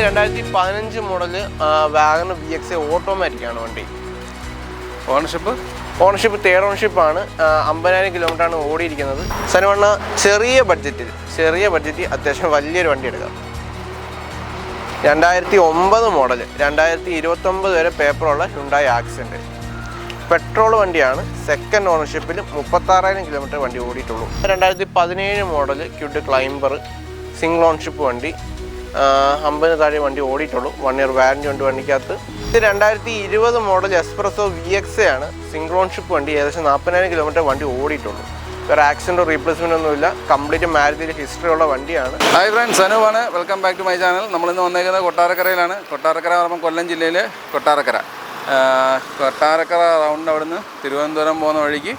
2015 model WagonR VX ഓട്ടോമാറ്റിക്കാണ് വണ്ടി. Ownership third ഓണർഷിപ്പാണ്. 50,000 കിലോമീറ്ററാണ് ഓടിയിരിക്കുന്നത്. സനുവണ്ണ ചെറിയ ബഡ്ജറ്റിൽ അത്യാവശ്യം വലിയൊരു വണ്ടി എടുക്കാം. 2009 മോഡൽ 2029 വരെ പേപ്പറുള്ള ഹ്യുണ്ടായി ആക്സെൻറ്റ്. പെട്രോൾ വണ്ടിയാണ്. സെക്കൻഡ് ഓണർഷിപ്പിൽ 36,000 കിലോമീറ്റർ വണ്ടി ഓടിയിട്ടുള്ളൂ. 2017 മോഡൽ ക്യൂഡ് ക്ലൈംബർ സിംഗിൾ ഓണർഷിപ്പ് വണ്ടി. 50 താഴെ വണ്ടി ഓടിയിട്ടുള്ളൂ. 1 ഇയർ വാറൻറ്റി ഉണ്ട് വണ്ടിക്കകത്ത്. ഇത് 2020 മോഡൽ എസ്പ്രസോ VX ആണ്. സിംഗിൾ ഓണർഷിപ്പ് വണ്ടി. ഏകദേശം 40,000 കിലോമീറ്റർ വണ്ടി ഓടിയിട്ടുള്ളൂ. വേറെ ആക്സിഡൻറ്റോ റീപ്ലേസ്മെൻ്റ് ഒന്നുമില്ല. കംപ്ലീറ്റ് മാരുതിയിൽ ഹിസ്റ്ററി ഉള്ള വണ്ടിയാണ്. ഹായ് ഫ്രണ്ട്സ്, സനുവാണ്. Welcome back to my channel. നമ്മളിന്ന് വന്നേക്കുന്നത് കൊട്ടാരക്കരയിലാണ്. കൊട്ടാരക്കര പറയുമ്പോൾ കൊല്ലം ജില്ലയിൽ കൊട്ടാരക്കര റൗണ്ട് അവിടുന്ന് തിരുവനന്തപുരം പോകുന്ന വഴിക്ക്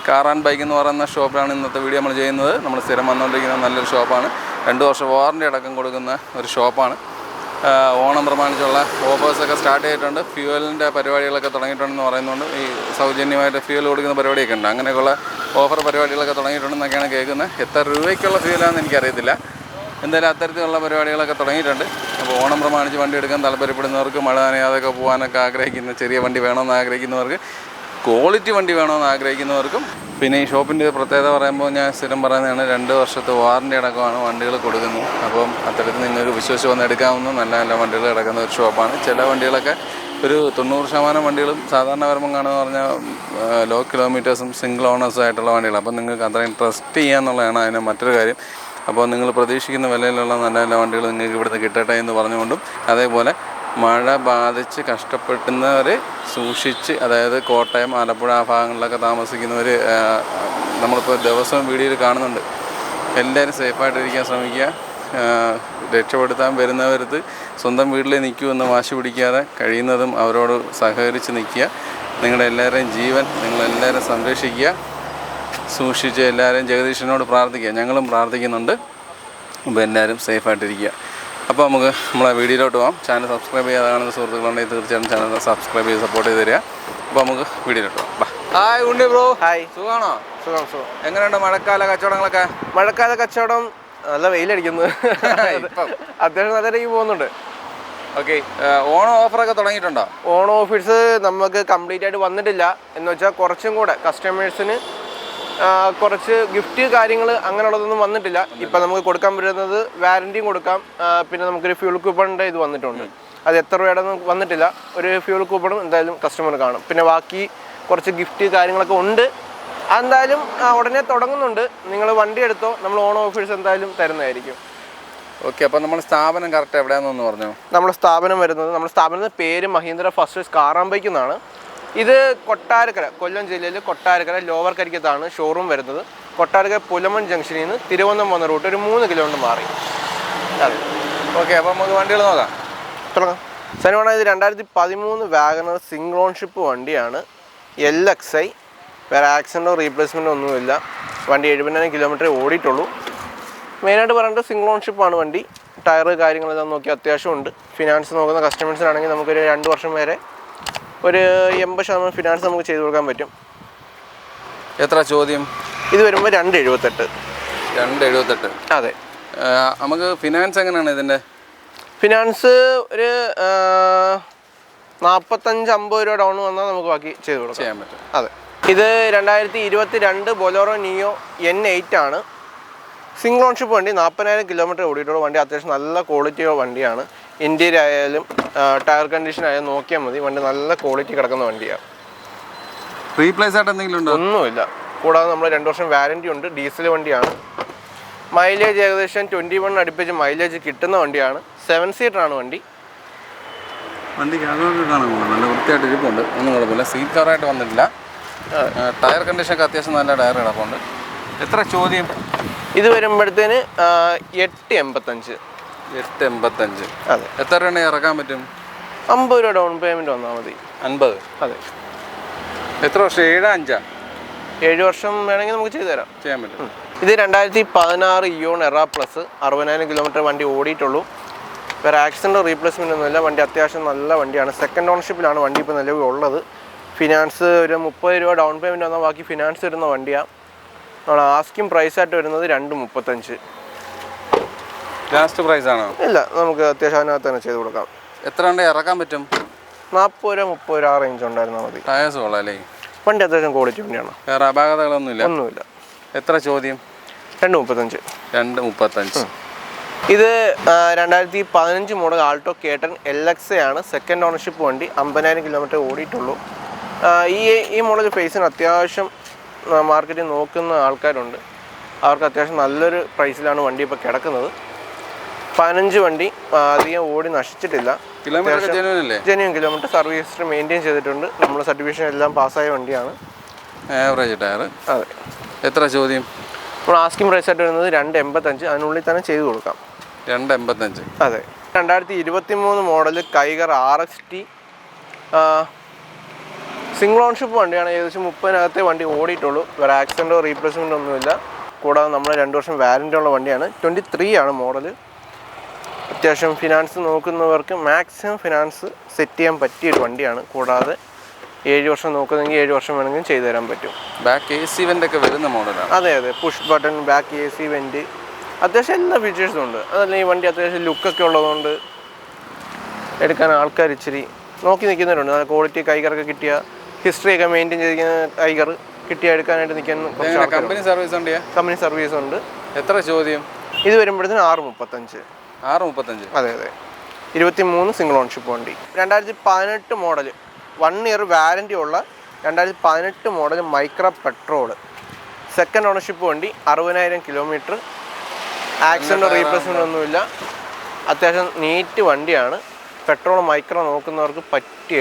കാർ ആൻഡ് ബൈക്ക് എന്ന് പറയുന്ന ഷോപ്പിലാണ് ഇന്നത്തെ വീഡിയോ നമ്മൾ ചെയ്യുന്നത്. നമ്മൾ സ്ഥിരം വന്നുകൊണ്ടിരിക്കുന്ന നല്ലൊരു ഷോപ്പാണ്. 2 വർഷം വാറൻറ്റി അടക്കം കൊടുക്കുന്ന ഒരു ഷോപ്പാണ്. ഓണം പ്രമാണിച്ചുള്ള ഓഫേഴ്സൊക്കെ സ്റ്റാർട്ട് ചെയ്തിട്ടുണ്ട്. ഫ്യൂവലിൻ്റെ പരിപാടികളൊക്കെ തുടങ്ങിയിട്ടുണ്ടെന്ന് പറയുന്നുണ്ട്. ഈ സൗജന്യമായിട്ട് ഫ്യൂവൽ കൊടുക്കുന്ന പരിപാടിയൊക്കെ ഉണ്ട്. അങ്ങനെയൊക്കെയുള്ള ഓഫർ പരിപാടികളൊക്കെ തുടങ്ങിയിട്ടുണ്ടെന്നൊക്കെയാണ് കേൾക്കുന്നത്. എത്ര രൂപയ്ക്കുള്ള ഫ്യൂവലാണെന്ന് എനിക്കറിയത്തില്ല. എന്തായാലും അത്തരത്തിലുള്ള പരിപാടികളൊക്കെ തുടങ്ങിയിട്ടുണ്ട്. അപ്പോൾ ഓണം പ്രമാണിച്ച് വണ്ടി എടുക്കാൻ താല്പര്യപ്പെടുന്നവർക്ക്, മഴ നനയാതൊക്കെ പോകാനൊക്കെ ആഗ്രഹിക്കുന്ന, ചെറിയ വണ്ടി വേണമെന്ന് ആഗ്രഹിക്കുന്നവർക്ക്, ക്വാളിറ്റി വണ്ടി വേണമെന്ന് ആഗ്രഹിക്കുന്നവർക്കും, പിന്നെ ഈ ഷോപ്പിൻ്റെ പ്രത്യേകത പറയുമ്പോൾ ഞാൻ സ്ഥിരം പറയുന്നതാണ്, 2 വർഷത്തെ വാറൻറ്റി അടക്കമാണ് വണ്ടികൾ കൊടുക്കുന്നത്. അപ്പം അത്തരത്തിൽ നിങ്ങൾക്ക് വിശ്വസിച്ച് വന്ന് എടുക്കാവുന്ന നല്ല നല്ല വണ്ടികൾ കിടക്കുന്ന ഒരു ഷോപ്പാണ്. ചില വണ്ടികളൊക്കെ ഒരു 90% വണ്ടികളും സാധാരണ വരുമ്പം കാണുമെന്ന് പറഞ്ഞാൽ ലോ കിലോമീറ്റേഴ്സും സിംഗിൾ ഓണേഴ്സും ആയിട്ടുള്ള വണ്ടികൾ. അപ്പം നിങ്ങൾക്ക് അത്രയും ട്രസ്റ്റ് ചെയ്യാന്നുള്ളതാണ് അതിന് മറ്റൊരു കാര്യം. അപ്പോൾ നിങ്ങൾ പ്രതീക്ഷിക്കുന്ന വിലയിലുള്ള നല്ല നല്ല വണ്ടികൾ നിങ്ങൾക്ക് ഇവിടുന്ന് കിട്ടട്ടെ എന്ന് പറഞ്ഞുകൊണ്ടും, അതേപോലെ മഴ ബാധിച്ച് കഷ്ടപ്പെടുന്നവരെ സൂക്ഷിച്ച്, അതായത് കോട്ടയം, ആലപ്പുഴ ആ ഭാഗങ്ങളിലൊക്കെ താമസിക്കുന്നവർ നമ്മളിപ്പോൾ ദിവസവും വീഡിയോയിൽ കാണുന്നുണ്ട്. എല്ലാവരും സേഫായിട്ടിരിക്കാൻ ശ്രമിക്കുക. രക്ഷപ്പെടുത്താൻ വരുന്നവരത്ത് സ്വന്തം വീട്ടിൽ നിൽക്കുമെന്ന് വാശി പിടിക്കാതെ കഴിയുന്നതും അവരോട് സഹകരിച്ച് നിൽക്കുക. നിങ്ങളുടെ എല്ലാവരുടെയും ജീവൻ നിങ്ങളെല്ലാവരും സംരക്ഷിക്കുക. സൂക്ഷിച്ച് എല്ലാവരെയും ജഗദീശനോട് പ്രാർത്ഥിക്കുക. ഞങ്ങളും പ്രാർത്ഥിക്കുന്നുണ്ട്. അപ്പോൾ എല്ലാവരും സേഫായിട്ടിരിക്കുക. അപ്പോൾ നമുക്ക് നമ്മളെ വീഡിയോയിലോട്ട് പോകാം. ചാനൽ സബ്സ്ക്രൈബ് ചെയ്യാതെ കാണുന്ന സുഹൃത്തുക്കളുണ്ടെങ്കിൽ തീർച്ചയായിട്ടും ചാനൽ സബ്സ്ക്രൈബ് ചെയ്ത് സപ്പോർട്ട് ചെയ്ത് തരിക. അപ്പോൾ നമുക്ക് വീഡിയോയിലോട്ട് പോകാം. ഹായ് ഉണ്ണി ബ്രോ. ഹായ്. സുഖമാണോ? സുഖം. എങ്ങനെയുണ്ട് മഴക്കാല കച്ചവടങ്ങളൊക്കെ? മഴക്കാല കച്ചവടം നല്ല വെയിലടിക്കുന്നു. അത്യാവശ്യം നല്ല രീതിക്ക് പോകുന്നുണ്ട്. ഓക്കെ. ഓണം ഓഫറൊക്കെ തുടങ്ങിയിട്ടുണ്ടോ? ഓണം ഓഫേഴ്സ് നമുക്ക് കംപ്ലീറ്റ് ആയിട്ട് വന്നിട്ടില്ല. എന്ന് വെച്ചാൽ കുറച്ചും കൂടെ കസ്റ്റമേഴ്സിന് കുറച്ച് ഗിഫ്റ്റ് കാര്യങ്ങൾ അങ്ങനെയുള്ളതൊന്നും വന്നിട്ടില്ല. ഇപ്പം നമുക്ക് കൊടുക്കാൻ പറ്റുന്നത് വാറൻറ്റിയും കൊടുക്കാം. പിന്നെ നമുക്കൊരു ഫ്യൂൾ കൂപ്പണിൻ്റെ ഇത് വന്നിട്ടുണ്ട്. അത് എത്ര രൂപയുടെ വന്നിട്ടില്ല. ഒരു ഫ്യൂൾ കൂപ്പണും എന്തായാലും കസ്റ്റമർ കാണും. പിന്നെ ബാക്കി കുറച്ച് ഗിഫ്റ്റ് കാര്യങ്ങളൊക്കെ ഉണ്ട്. എന്തായാലും ഉടനെ തുടങ്ങുന്നുണ്ട്. നിങ്ങൾ വണ്ടി എടുത്തോ, നമ്മൾ ഓണം ഓഫേഴ്സ് എന്തായാലും തരുന്നതായിരിക്കും. ഓക്കെ. അപ്പോൾ നമ്മുടെ സ്ഥാപനം കറക്റ്റ് എവിടെയാണെന്ന് പറഞ്ഞു? നമ്മുടെ സ്ഥാപനത്തിൻ്റെ പേര് Mahindra first car and bike എന്നാണ്. ഇത് കൊട്ടാരക്കര, കൊല്ലം ജില്ലയിൽ കൊട്ടാരക്കര ലോവർ കരിക്കത്താണ് ഷോറൂം വരുന്നത്. കൊട്ടാരക്കര പുലമൺ ജംഗ്ഷനിൽ നിന്ന് തിരുവനന്തപുരം പോകുന്ന റൂട്ട് ഒരു 3 കിലോമീറ്റർ മാറി. അതെ. ഓക്കെ. അപ്പോൾ നമുക്ക് വണ്ടികൾ നോക്കാം. തുടങ്ങാം. സനുവാണ്. ഇത് 2013 വാഗണർ സിംഗിൾ ഓൺഷിപ്പ് വണ്ടിയാണ്. LXI. വേറെ ആക്സിഡൻറ്റോ റീപ്ലേസ്മെൻറ്റോ ഒന്നുമില്ല. വണ്ടി 70,000 കിലോമീറ്റർ ഓടിയിട്ടുള്ളൂ. മെയിനായിട്ട് പറയേണ്ടത് സിംഗിൾ ഓൺഷിപ്പാണ് വണ്ടി. ടയർ കാര്യങ്ങളെല്ലാം നോക്കി അത്യാവശ്യമുണ്ട്. ഫിനാൻസ് നോക്കുന്ന കസ്റ്റമേഴ്സിനാണെങ്കിൽ നമുക്കൊരു 2 വർഷം വരെ ഒരു 80% ഫിനാൻസ് നമുക്ക് ചെയ്ത് കൊടുക്കാൻ പറ്റും. എത്ര ചോദ്യം? ഇത് വരുമ്പോൾ 278. 278. അതെ. നമുക്ക് ഫിനാൻസ് എങ്ങനെയാണ് ഇതിൻ്റെ? ഫിനാൻസ് ഒരു 45-50 രൂപ ഡൗൺ വന്നാൽ നമുക്ക് ബാക്കി ചെയ്ത് കൊടുക്കാം, ചെയ്യാൻ പറ്റും. അതെ. ഇത് 2022 ബൊലോറോ നിയോ N8 ആണ്. സിംഗിൾ ഓൺഷിപ്പ് വണ്ടി. 40,000 കിലോമീറ്റർ ഓടിയിട്ടുള്ള വണ്ടി. അത്യാവശ്യം നല്ല ക്വാളിറ്റിയുള്ള വണ്ടിയാണ്. ഇൻറ്റീരിയർ ആയാലും ടയർ കണ്ടീഷൻ ആയാലും നോക്കിയാൽ മതി. വണ്ടി നല്ല ക്വാളിറ്റി കിടക്കുന്ന വണ്ടിയാണ്. റീപ്ലേസ് ആയിട്ട് എന്തെങ്കിലും ഉണ്ടോ? ഒന്നുമില്ല. കൂടാതെ നമ്മൾ 2 വർഷം വാറൻറ്റി ഉണ്ട്. ഡീസൽ വണ്ടിയാണ്. മൈലേജ് ഏകദേശം 21 അടുപ്പിച്ച് മൈലേജ് കിട്ടുന്ന വണ്ടിയാണ്. 7 സീറ്ററാണ് വണ്ടി. വണ്ടിക്ക് അതൊക്കെ കാണാൻ നല്ല വൃത്തിയായിട്ട് ഇരിപ്പുണ്ട്. ഒന്നും കുഴപ്പമില്ല. സീറ്റ് കവറായിട്ട് വന്നിട്ടില്ല. ടയർ കണ്ടീഷനൊക്കെ അത്യാവശ്യം നല്ല ടയർ കിടപ്പുണ്ട്. എത്ര ചോദ്യം? ഇത് വരുമ്പോഴത്തേന് 885. 885. അതെ. എത്ര രൂപ ഇറക്കാൻ പറ്റും? 50 രൂപ ഡൗൺ പേയ്മെൻറ്റ് വന്നാൽ മതി. 50? അതെ. എത്ര വർഷം? 7-5? 7 വർഷം വേണമെങ്കിൽ നമുക്ക് ചെയ്തു തരാം, ചെയ്യാൻ പറ്റും. ഇത് 2016 ഇയോൺ എറ പ്ലസ്. 60,000 കിലോമീറ്റർ വണ്ടി ഓടിയിട്ടുള്ളൂ. വേറെ ആക്സിഡൻറ്റോ റീപ്ലേസ്മെൻ്റ് ഒന്നുമില്ല. വണ്ടി അത്യാവശ്യം നല്ല വണ്ടിയാണ്. സെക്കൻഡ് ഓണർഷിപ്പിലാണ് വണ്ടി ഇപ്പോൾ നിലവിൽ ഉള്ളത്. ഫിനാൻസ് ഒരു 30 രൂപ ഡൗൺ പേയ്മെൻറ്റ് വന്നാൽ ബാക്കി ഫിനാൻസ് വരുന്ന വണ്ടിയാണ്. നമ്മൾ ആസ്കിങ് പ്രൈസായിട്ട് വരുന്നത് 235. ലാസ്റ്റ് പ്രൈസ് ആണോ? ഇല്ല, നമുക്ക് അത്യാവശ്യം അതിനകത്ത് തന്നെ ചെയ്ത് കൊടുക്കാം. എത്ര കണ്ട് ഇറക്കാൻ പറ്റും? 40 രൂപ 30 രൂപ റേഞ്ച് ഉണ്ടായിരുന്നാൽ മതി. ടയേഴ്സ് കൊള്ളാം അല്ലേ? വണ്ടി അത്യാവശ്യം ക്വാളിറ്റി വണ്ടിയാണ്. വേറെ അപാകതകളൊന്നുമില്ല? ഒന്നുമില്ല. എത്ര ചോദ്യം? 235. 235. ഇത് 2015 മോഡൽ ആൾട്ടോ K10 LX ആണ്. സെക്കൻഡ് ഓണർഷിപ്പ് വണ്ടി. 50,000 കിലോമീറ്റർ ഓടിയിട്ടുള്ളൂ. ഈ മോഡൽ ഫേസിന് അത്യാവശ്യം മാർക്കറ്റിൽ നോക്കുന്ന ആൾക്കാരുണ്ട്. അവർക്ക് അത്യാവശ്യം നല്ലൊരു പ്രൈസിലാണ് വണ്ടി ഇപ്പോൾ കിടക്കുന്നത്. 15 വണ്ടി അധികം ഓടി നശിച്ചിട്ടില്ല. Genuine kilometre service history maintain ചെയ്തിട്ടുണ്ട്. നമ്മൾ സർട്ടിഫിക്കേഷൻ എല്ലാം പാസ്സായ വണ്ടിയാണ്. Average tyre. അതെ. എത്ര ചോദ്യം? നമ്മൾ ആസ്കിംഗ് പ്രൈസ് ആയിട്ട് വരുന്നത് 285. അതിനുള്ളിൽ തന്നെ ചെയ്ത് കൊടുക്കാം. 285. അതെ. 2023 model Kiger RXT single ownership വണ്ടിയാണ്. ഏകദേശം 30-നകത്തെ വണ്ടി ഓടിയിട്ടുള്ളൂ. വേറെ ആക്സിഡൻറ്റോ റീപ്ലേസ്മെൻറ്റോ ഒന്നുമില്ല. കൂടാതെ നമ്മൾ 2 വർഷം വാറൻറ്റി ഉള്ള വണ്ടിയാണ്. 23 ആണ് മോഡൽ. അത്യാവശ്യം ഫിനാൻസ് നോക്കുന്നവർക്ക് മാക്സിമം ഫിനാൻസ് സെറ്റ് ചെയ്യാൻ പറ്റിയൊരു വണ്ടിയാണ്. കൂടാതെ 7 വർഷം നോക്കുന്നെങ്കിൽ 7 വർഷം വേണമെങ്കിലും ചെയ്തു തരാൻ പറ്റും. ബാക്ക് AC വെൻ്റ് ഒക്കെ വരുന്ന മോഡലാണ്. അതെ. Push button, back AC vent, അത്യാവശ്യം എല്ലാ ഫീച്ചേഴ്സും ഉണ്ട്. അതല്ല ഈ വണ്ടി അത്യാവശ്യം ലുക്കൊക്കെ ഉള്ളതുകൊണ്ട് എടുക്കാൻ ആൾക്കാർ ഇച്ചിരി നോക്കി നിൽക്കുന്നവരുണ്ട്. നല്ല ക്വാളിറ്റി കൈഗറൊക്കെ കിട്ടിയ, ഹിസ്റ്ററി ഒക്കെ മെയിൻറ്റെയിൻ ചെയ്തിരിക്കുന്ന കൈഗർ കിട്ടിയ എടുക്കാനായിട്ട് നിൽക്കാൻ കമ്പനി സർവീസ് ഉണ്ട്. കമ്പനി സർവീസ് ഉണ്ട്. എത്ര ചോദ്യം? ഇത് വരുമ്പോഴത്തേന് 635. 635. അതെ. 23 സിംഗിൾ ഓൺഷിപ്പ് വണ്ടി. 2018 മോഡൽ 1 ഇയർ വാറൻറ്റി ഉള്ള 2018 model Micra petrol second ownership വണ്ടി. 60,000 കിലോമീറ്റർ. ആക്സിഡൻറ്റ് റീപ്ലേസ്മെൻ്റ് ഒന്നുമില്ല. അത്യാവശ്യം നീറ്റ് വണ്ടിയാണ്. പെട്രോൾ മൈക്രോ നോക്കുന്നവർക്ക്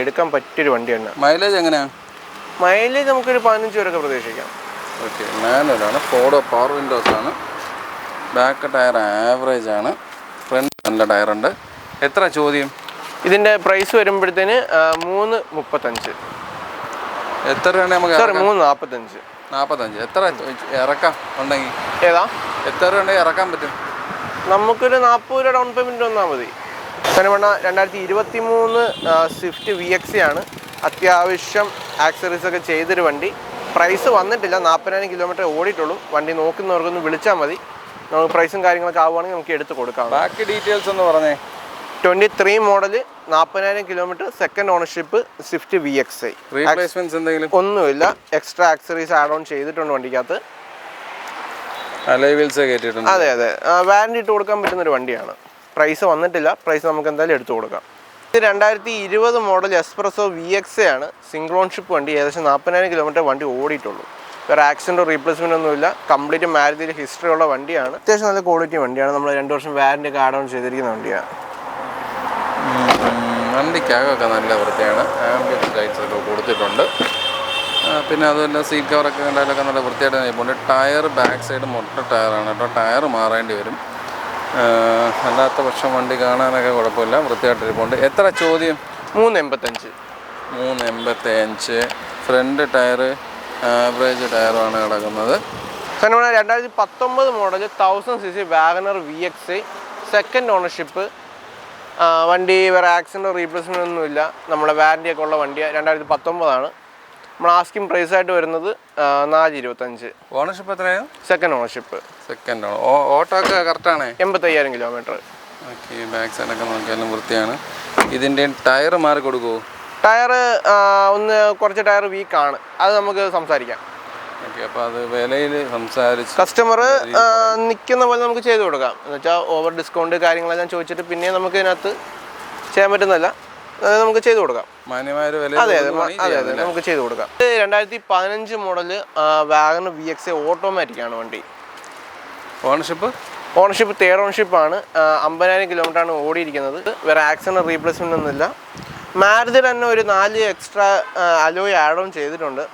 എടുക്കാൻ പറ്റിയൊരു വണ്ടിയാണ്. മൈലേജ് എങ്ങനെയാണ്? മൈലേജ് നമുക്കൊരു 15 വരെയൊക്കെ പ്രതീക്ഷിക്കാം. ഓക്കെ. മാനുവലാണ്. ഫോർഡ് പവർ വിൻഡോസ് ആണ്. ബാക്ക് ടയർ ആവറേജ് ആണ്. ഫ്രണ്ട് നല്ല ടയറുണ്ട്. എത്ര ചോദ്യം? ഇതിൻ്റെ പ്രൈസ് വരുമ്പോഴത്തേന് 335. എത്ര രൂപ നമുക്ക്? 345. 45. എത്ര ഇറക്കാം ഉണ്ടെങ്കിൽ? ഏതാ? എത്ര രൂപ ഉണ്ടെങ്കിൽ ഇറക്കാൻ പറ്റും? നമുക്കൊരു 40 രൂപ ഡൗൺ പേയ്മെൻറ്റ് വന്നാൽ മതി. കനുവണ്ണ 2023 സ്വിഫ്റ്റ് VX ആണ്. അത്യാവശ്യം ആക്സറീസൊക്കെ ചെയ്തൊരു വണ്ടി. പ്രൈസ് വന്നിട്ടില്ല. 40,000 കിലോമീറ്റർ ഓടിയിട്ടുള്ളൂ. വണ്ടി നോക്കുന്നവർക്കൊന്ന് വിളിച്ചാൽ മതി. നമുക്ക് പ്രൈസും കാര്യങ്ങളൊക്കെ ആവുകയാണെങ്കിൽ നമുക്ക് എടുത്ത് കൊടുക്കാം. ബാക്കി ഡീറ്റെയിൽസ് ഒന്ന് പറഞ്ഞേ. 23 മോഡൽ 40,000 കിലോമീറ്റർ സെക്കൻഡ് ഓണർഷിപ്പ് സ്വിഫ്റ്റ് VX. റീപ്ലേസ്മെന്റ്സ് എന്തെങ്കിലും? ഒന്നുമില്ല. എക്സ്ട്രാ ആക്സറീസ് ആഡ് ഓൺ ചെയ്തിട്ടുണ്ട് വണ്ടിക്കകത്ത്. അലോയ് വീൽസ് കയറ്റിയിട്ടുണ്ട്. അതെ. വാറൻറ്റി ഇട്ട് കൊടുക്കാൻ പറ്റുന്നൊരു വണ്ടിയാണ്. പ്രൈസ് വന്നിട്ടില്ല. പ്രൈസ് നമുക്ക് എന്തായാലും എടുത്തു കൊടുക്കാം. ഇത് 2020 മോഡൽ എസ്പ്രസോ VX ആണ്. സിംഗിൾ ഓൺഷിപ്പ് വണ്ടി. ഏകദേശം 40,000 കിലോമീറ്റർ വണ്ടി ഓടിയിട്ടുള്ളൂ. വേറെ ആക്സിഡൻറ്റോ റീപ്ലേസ്മെൻ്റ് ഒന്നുമില്ല. കംപ്ലീറ്റ് മാരുതിയിൽ ഹിസ്റ്ററി ഉള്ള വണ്ടിയാണ്. അത്യാവശ്യം നല്ല ക്വാളിറ്റി വണ്ടിയാണ്. നമ്മൾ 2 വർഷം വാറൻറ്റി ഒക്കെ ആഡ് ഓൺ ചെയ്തിരിക്കുന്ന വണ്ടിയാണ്. വണ്ടിക്കകമൊക്കെ നല്ല വൃത്തിയാണ്. ആംബിയൻസ് ലൈറ്റ്സ് ഒക്കെ കൊടുത്തിട്ടുണ്ട്. പിന്നെ അതുപോലെ സീറ്റ് കവറൊക്കെ കണ്ടാലൊക്കെ നല്ല വൃത്തിയായിട്ട് നിൽപ്പുണ്ട്. ടയർ ബാക്ക് സൈഡ് മൊട്ട ടയറാണ് കേട്ടോ. ടയർ മാറേണ്ടി വരും. അല്ലാത്ത പക്ഷം വണ്ടി കാണാനൊക്കെ കുഴപ്പമില്ല. വൃത്തിയായിട്ടിരിപ്പുണ്ട്. എത്ര ചോദ്യം? 385. 385. ഫ്രണ്ട് ടയർ ആവറേജ് ടയറാണ് കിടക്കുന്നത്. 2019 model 1000cc wagon R VX second ownership വണ്ടി. വേറെ ആക്സിഡൻറ്റോ റീപ്ലേസ്മെൻ്റ് ഒന്നുമില്ല. നമ്മളെ വാറൻറ്റി ഒക്കെ ഉള്ള വണ്ടിയാണ്. 2019 ആണ്. നമ്മൾ ആസ്കിംഗ് പ്രൈസ് ആയിട്ട് വരുന്നത് 425. ഓണർഷിപ്പ് എത്രയാണ്? Second ownership. സെക്കൻഡ് ആണ്. ഓട്ടോ ഒക്കെ കറക്റ്റാണ്. 85,000 കിലോമീറ്റർ. ഓക്കെ. ബാക്ക് സൈഡൊക്കെ നോക്കിയാലും വൃത്തിയാണ്. ഇതിൻ്റെ ടയർ മാറി കൊടുക്കുമോ? ടയർ കുറച്ച് ടയർ വീക്കാണ്. അത് നമുക്ക് സംസാരിക്കാം. ഓക്കെ. അപ്പോൾ അത് വിലയിൽ സംസാരിച്ച് കസ്റ്റമർ നിൽക്കുന്ന പോലെ നമുക്ക് ചെയ്ത് കൊടുക്കാം. എന്ന് വെച്ചാൽ ഓവർ ഡിസ്കൗണ്ട് കാര്യങ്ങളെല്ലാം ചോദിച്ചിട്ട് പിന്നെ നമുക്ക് ഇതിനകത്ത് ചെയ്യാൻ പറ്റുന്നില്ല. നമുക്ക് ചെയ്ത് കൊടുക്കാം. മാന്യമായൊരു വില. അതെ. നമുക്ക് ചെയ്ത് കൊടുക്കാം. 2015 മോഡൽ വാഗണർ VX ഓട്ടോമാറ്റിക് ആണ് വണ്ടി. Ownership third ഓണർഷിപ്പാണ്. 50,000 കിലോമീറ്റർ ആണ് ഓടിയിരിക്കുന്നത്. വേറെ ആക്സിഡൻറ്റ് റീപ്ലേസ്മെൻ്റ് ഒന്നുമില്ല. മാരുതി തന്നെ ഒരു 4 എക്സ്ട്രാ അലോയ് ആഡ് ഓൺ ചെയ്തിട്ടുണ്ട്.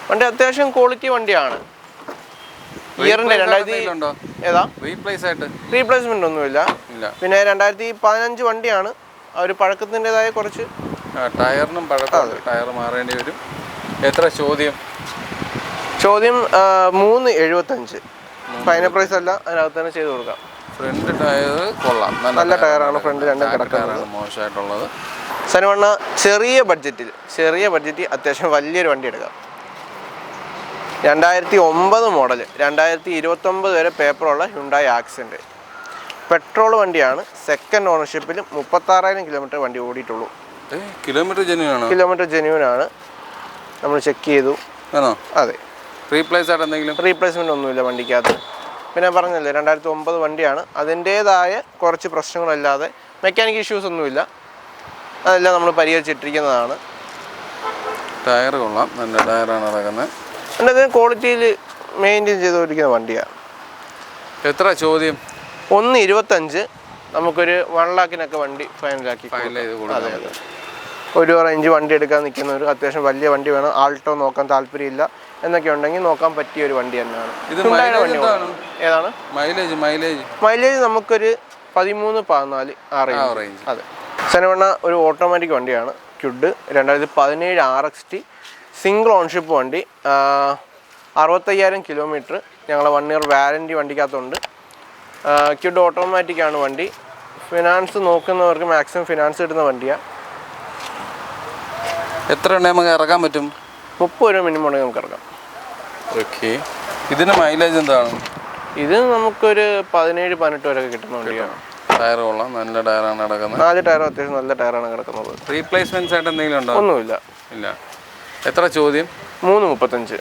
വണ്ടി അത്യാവശ്യം ക്വാളിറ്റി വണ്ടിയാണ്. ഇയറിൻ്റെ 2000 ഏതാ? റീപ്ലേസ്മെൻ്റ് ഒന്നുമില്ല. പിന്നെ 2015 വണ്ടിയാണ്. ഒരു പഴക്കത്തിൻ്റെതായ കുറച്ച് ടയറിനും പഴക്കമുണ്ട്. ടയർ മാറേണ്ടി വരും. എത്ര ചോദ്യം? 375. ഫൈനൽ പ്രൈസ് അല്ല. അതിനകത്ത് തന്നെ ചെയ്ത് കൊടുക്കാം. ഫ്രണ്ട് ടയർ കൊള്ളാം. നല്ല ടയറാണ്. ഫ്രണ്ട് രണ്ടും കിടക്കാറാണ്. മോശമായിട്ടുള്ളത്. സനുവണ്ണ ചെറിയ ബഡ്ജറ്റിൽ അത്യാവശ്യം വലിയൊരു വണ്ടി എടുക്കാം. 2009 മോഡൽ, 2029 വരെ പേപ്പറുള്ള ഹ്യുണ്ടായി ആക്സെൻറ്റ്. പെട്രോൾ വണ്ടിയാണ്. സെക്കൻഡ് ഓണർഷിപ്പിൽ 36,000 കിലോമീറ്റർ വണ്ടി ഓടിയിട്ടുള്ളൂ. കിലോമീറ്റർ ജെന്യൂൻ ആണ്. നമ്മൾ ചെക്ക് ചെയ്തു. അതെ. റീപ്ലേസ്മെൻ്റ് ഒന്നുമില്ല വണ്ടിക്കകത്ത്. പിന്നെ പറഞ്ഞല്ലേ 2009 വണ്ടിയാണ്. അതിൻ്റേതായ കുറച്ച് പ്രശ്നങ്ങളല്ലാതെ മെക്കാനിക് ഇഷ്യൂസ് ഒന്നുമില്ല. അതെല്ലാം നമ്മൾ പരിഹരിച്ചിട്ടിരിക്കുന്നതാണ്. ടയർ കൊള്ളാം, നല്ല ടയറാണ് ഇറങ്ങുന്നത്. അതിൻ്റെ ക്വാളിറ്റിയിൽ മെയിൻറ്റെയിൻ ചെയ്തുകൊണ്ടിരിക്കുന്ന വണ്ടിയാണ്. എത്ര ചോദ്യം? 1.25. നമുക്കൊരു 1 lakhനൊക്കെ വണ്ടി ഫൈനലാക്കി. അതെ അതെ. ഒരു റേഞ്ച് വണ്ടി എടുക്കാൻ നിൽക്കുന്നവർ, അത്യാവശ്യം വലിയ വണ്ടി വേണം, ആൾട്ടോ നോക്കാൻ താല്പര്യമില്ല എന്നൊക്കെ ഉണ്ടെങ്കിൽ നോക്കാൻ പറ്റിയ ഒരു വണ്ടി തന്നെയാണ്. ഏതാണ് മൈലേജ്? നമുക്കൊരു 13-14 ആ റേഞ്ച്. അതെ. സെനവണ്ണ ഒരു ഓട്ടോമാറ്റിക് വണ്ടിയാണ്. ക്യുഡ് 2017 RXT സിംഗിൾ ഓൺഷിപ്പ് വണ്ടി. 65,000 കിലോമീറ്റർ. ഞങ്ങളെ 1 year വാറൻറ്റി വണ്ടിക്കകത്തുണ്ട്. ക്യുഡ് ഓട്ടോമാറ്റിക്കാണ് വണ്ടി. ഫിനാൻസ് നോക്കുന്നവർക്ക് മാക്സിമം ഫിനാൻസ് കിട്ടുന്ന വണ്ടിയാണ്. എത്ര നമുക്ക് ഇറക്കാൻ പറ്റും? 30 രൂപ മിനിമം ഉണ്ടെങ്കിൽ നമുക്ക് ഇറക്കാം. ഓക്കെ. ഇതിന് മൈലേജ് എന്താണ്? ഇത് നമുക്കൊരു 17-18 വരെ കിട്ടുന്ന വണ്ടിയാണ്. ടയർ കൊള്ളാം, നല്ല ടയറാണ് കിടക്കുന്നത്. 4 ടയറും അത്യാവശ്യം നല്ല ടയറാണ് കിടക്കുന്നത്. റീപ്ലേസ്മെൻറ്റ്സ് ആയിട്ട് എന്തെങ്കിലും ഉണ്ടോ? ഒന്നുമില്ല. ഇല്ല. എത്ര ചോദ്യം? 3.35.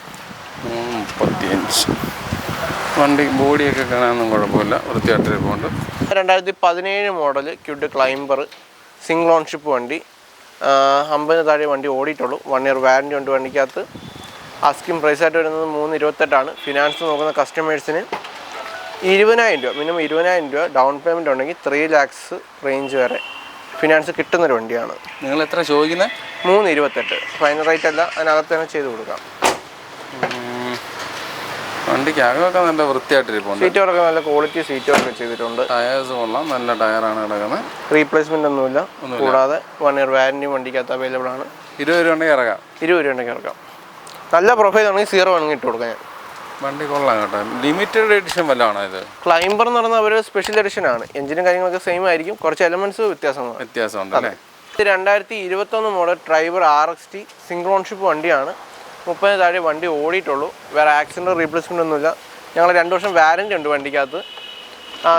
വണ്ടി ബോഡിയൊക്കെ കാണാനൊന്നും കുഴപ്പമില്ല, വൃത്തിയായിട്ടിരിപ്പുണ്ട്. 2017 model Kwid climber single ownership വണ്ടി. 50 താഴെ വണ്ടി ഓടിയിട്ടുള്ളൂ. 1 year വാറൻറ്റി ഉണ്ട് വണ്ടിക്കകത്ത്. ആസ്കിംഗ് പ്രൈസായിട്ട് വരുന്നത് 328. ഫിനാൻസ് നോക്കുന്ന കസ്റ്റമേഴ്സിന് 20,000 രൂപ, മിനിമം 20,000 രൂപ ഡൗൺ പേയ്മെൻറ്റ് ഉണ്ടെങ്കിൽ 3 lakhs റേഞ്ച് വരെ ഫിനാൻസ് കിട്ടുന്നൊരു വണ്ടിയാണ്. നിങ്ങൾ എത്ര ചോദിക്കുന്നത്? 328. ഫൈനൽ റേറ്റ് അല്ല, അതിനകത്ത് തന്നെ ചെയ്ത് കൊടുക്കാം. വണ്ടിക്ക് അകമൊക്കെ നല്ല വൃത്തിയായിട്ടിരിപ്പുണ്ട്. സീറ്റോറൊക്കെ നല്ല ക്വാളിറ്റി സീറ്റോറൊക്കെ ചെയ്തിട്ടുണ്ട്. ടയേഴ്സ് കൊള്ളാം, നല്ല ടയറാണ് കിടക്കുന്നത്. റീപ്ലേസ്മെൻ്റ് ഒന്നുമില്ല. കൂടാതെ 1 year വാറൻറ്റി വണ്ടിക്കകത്ത് അവൈലബിൾ ആണ്. 20 രൂപ ഉണ്ടെങ്കിൽ ഇറക്കാം. 20 രൂപ ഉണ്ടെങ്കിൽ ഇറക്കാം. നല്ല പ്രൊഫൈൽ ആണെങ്കിൽ 0 വേണമെങ്കിൽ ഇട്ട് കൊടുക്കാം. വണ്ടി കൊള്ളാം കേട്ടോ. ലിമിറ്റഡ് എഡിഷൻ വല്ലതാണോ ഇത്? ക്ലൈംബർ എന്ന് പറഞ്ഞാൽ അവർ സ്പെഷ്യൽ എഡിഷൻ ആണ്. എഞ്ചിനും കാര്യങ്ങളൊക്കെ സെയിം ആയിരിക്കും, കുറച്ച് എലമെന്റ്സ് വ്യത്യാസമുണ്ട് അല്ലേ? 2021 model driver RXT single ownership വണ്ടിയാണ്. 30 താഴെ വണ്ടി ഓടിയിട്ടുള്ളൂ. വേറെ ആക്സിഡൻറ്റ് റീപ്ലേസ്മെൻ്റ് ഒന്നുമില്ല. ഞങ്ങൾ 2 വർഷം വാറൻറ്റി ഉണ്ട് വണ്ടിക്കകത്ത്.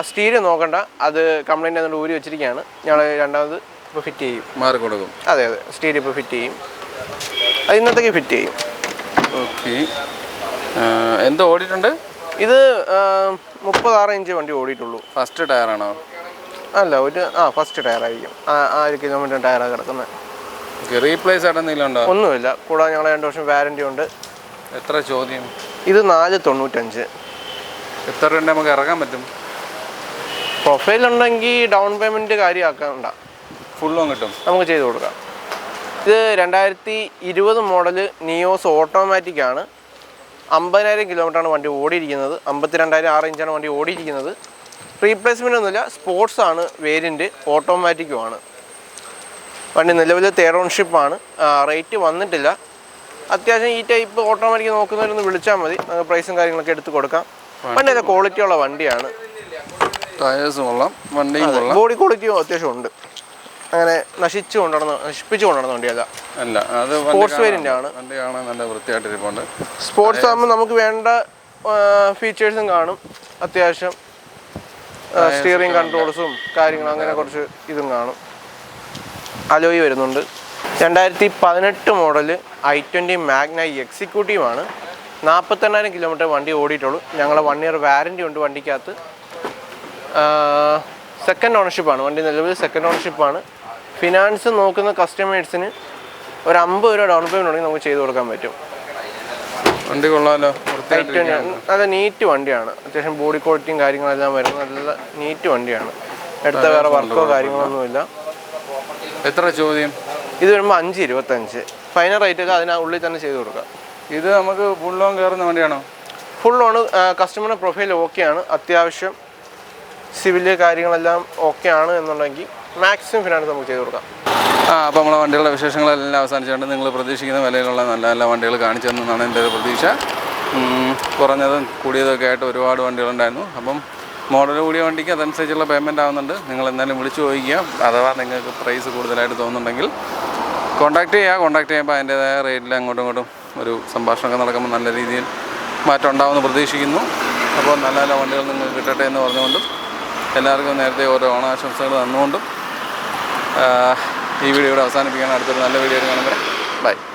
സ്റ്റീരിയോ നോക്കണ്ട, അത് കംപ്ലൈൻറ്റ് ആയതുകൊണ്ട് ഊരി വെച്ചിരിക്കുകയാണ്. ഞങ്ങൾ രണ്ടാമത് ഇപ്പോൾ ഫിറ്റ് ചെയ്യും. മാറി കൊടുക്കും. അതെ അതെ. സ്റ്റീരിയോ ഇപ്പോൾ ഫിറ്റ് ചെയ്യും. അത് ഇന്നത്തേക്ക് ഫിറ്റ് ചെയ്യും. ഓക്കെ. എന്തോ ഓടിയിട്ടുണ്ട്? ഇത് 36 ഇഞ്ച് വണ്ടി ഓടിയിട്ടുള്ളൂ. ഫസ്റ്റ് ടയറാണോ? അല്ല, ഫസ്റ്റ് ടയറായിരിക്കും. 1 കിലോമീറ്റർ ടയറാണ് കിടക്കുന്നത്. റീപ്ലേസ് ആയിട്ട് എന്തെങ്കിലും ഉണ്ടോ? ഒന്നുമില്ല. കൂടാതെ ഞങ്ങൾ 2 വർഷം വാറൻറ്റി ഉണ്ട്. എത്ര ചോദ്യം? ഇത് 495. എത്ര രൂപ നമുക്ക് ഇറക്കാൻ പറ്റും? പ്രൊഫൈൽ ഉണ്ടെങ്കിൽ ഡൗൺ പേയ്മെൻറ്റ് കാര്യമാക്കണ്ട, ഫുള്ളും കിട്ടും, നമുക്ക് ചെയ്ത് കൊടുക്കാം. ഇത് 2020 മോഡൽ നിയോസ് ഓട്ടോമാറ്റിക് ആണ്. 50,000 കിലോമീറ്ററാണ് വണ്ടി ഓടിയിരിക്കുന്നത്. 52,000 6 ഇഞ്ചാണ് വണ്ടി ഓടിയിരിക്കുന്നത്. റീപ്ലേസ്മെൻ്റ് ഒന്നുമില്ല. സ്പോർട്സ് ആണ് വേരിയൻറ്റ്, ഓട്ടോമാറ്റിക്കുമാണ് വണ്ടി. നിലവിൽ 3rd ഓൺഷിപ്പാണ്. റേറ്റ് വന്നിട്ടില്ല. അത്യാവശ്യം ഈ ടൈപ്പ് ഓട്ടോമാറ്റിക് നോക്കുന്നവരൊന്ന് വിളിച്ചാൽ മതി, നമുക്ക് പ്രൈസും കാര്യങ്ങളൊക്കെ എടുത്ത് കൊടുക്കാം. വണ്ടി നല്ല ക്വാളിറ്റിയുള്ള വണ്ടിയാണ്. ടയേഴ്സ് കൊള്ളാം, വണ്ടിയും കൊള്ളാം, ബോഡി ക്വാളിറ്റിയും അത്യാവശ്യം ഉണ്ട്. അങ്ങനെ നശിപ്പിച്ച് കൊണ്ടുവന്ന വണ്ടിയല്ല. അല്ല, അത് സ്പോർട്സ് വേരിയൻ്റ് ആണ്. വണ്ടി കാണാൻ നല്ല വൃത്തിയായിട്ടിരിപ്പുണ്ട്. സ്പോർട്സ് ആകുമ്പോൾ നമുക്ക് വേണ്ട ഫീച്ചേഴ്സും കാണും. അത്യാവശ്യം സ്റ്റിയറിംഗ് കൺട്രോൾസും കാര്യങ്ങളും അങ്ങനെ കുറച്ച് ഇതും കാണും. അലോയി വരുന്നുണ്ട്. 2018 മോഡൽ i20 മാഗ്ന എക്സിക്യൂട്ടീവ് ആണ്. 48,000 കിലോമീറ്റർ വണ്ടി ഓടിയിട്ടുള്ളൂ. ഞങ്ങൾ 1 year വാറൻറ്റി ഉണ്ട് വണ്ടിക്കകത്ത്. സെക്കൻഡ് ഓണർഷിപ്പാണ് വണ്ടി. നിലവിൽ സെക്കൻഡ് ഓണർഷിപ്പാണ്. ഫിനാൻസ് നോക്കുന്ന കസ്റ്റമേഴ്സിന് ഒരു 50 രൂപ ഡൗൺ പേയ്മെൻറ്റ് ഉണ്ടെങ്കിൽ നമുക്ക് ചെയ്ത് കൊടുക്കാൻ പറ്റും. വണ്ടി കൊള്ളാമല്ലോ. നല്ല നീറ്റ് വണ്ടിയാണ്. അത്യാവശ്യം ബോഡി ക്വാളിറ്റിയും കാര്യങ്ങളെല്ലാം വരുന്നത് നല്ല നീറ്റ് വണ്ടിയാണ്. എടുത്ത വേറെ വർക്കോ കാര്യങ്ങളൊന്നുമില്ല. എത്ര ചോദ്യം? ഇത് വരുമ്പോൾ 5.25. ഫൈനൽ റേറ്റ് ഒക്കെ അതിനുള്ളിൽ തന്നെ ചെയ്ത് കൊടുക്കാം. ഇത് നമുക്ക് ഫുൾ ലോൺ കയറുന്ന വണ്ടിയാണോ? Full loan. കസ്റ്റമറുടെ പ്രൊഫൈൽ ഓക്കെയാണ്, അത്യാവശ്യം സിവില് കാര്യങ്ങളെല്ലാം ഓക്കെ ആണ് എന്നുണ്ടെങ്കിൽ മാക്സിമം ഫിനാൻസ് നമുക്ക് ചെയ്ത് കൊടുക്കാം. അപ്പോൾ നമ്മളെ വണ്ടികളുടെ വിശേഷങ്ങളെല്ലാം അവസാനിച്ചുകൊണ്ട് നിങ്ങൾ പ്രതീക്ഷിക്കുന്ന വിലയിലുള്ള നല്ല നല്ല വണ്ടികൾ കാണിച്ചു തന്നെന്നാണ് എൻ്റെ ഒരു പ്രതീക്ഷ. കുറഞ്ഞതും കൂടിയതൊക്കെ ആയിട്ട് ഒരുപാട് വണ്ടികളുണ്ടായിരുന്നു. അപ്പം മോഡൽ കൂടിയ വണ്ടിക്ക് അതനുസരിച്ചുള്ള പേയ്മെൻറ്റ് ആവുന്നുണ്ട്. നിങ്ങൾ എന്തായാലും വിളിച്ചു ചോദിക്കുക. അഥവാ നിങ്ങൾക്ക് പ്രൈസ് കൂടുതലായിട്ട് തോന്നുന്നുണ്ടെങ്കിൽ കോൺടാക്റ്റ് ചെയ്യുക. കോൺടാക്റ്റ് ചെയ്യുമ്പോൾ അതിൻ്റേതായ റേറ്റിൽ അങ്ങോട്ടും ഇങ്ങോട്ടും ഒരു സംഭാഷണമൊക്കെ നടക്കുമ്പോൾ നല്ല രീതിയിൽ മാറ്റം ഉണ്ടാവുമെന്ന് പ്രതീക്ഷിക്കുന്നു. അപ്പോൾ നല്ല നല്ല വണ്ടികൾ നിങ്ങൾക്ക് കിട്ടട്ടെ എന്ന് പറഞ്ഞുകൊണ്ടും എല്ലാവർക്കും നേരത്തെ ഓരോ ഓണാശംസകൾ തന്നുകൊണ്ടും ഈ വീഡിയോ ഇവിടെ അവസാനിപ്പിക്കുകയാണ്. അടുത്തൊരു നല്ല വീഡിയോ കാണുമ്പോൾ ബൈ.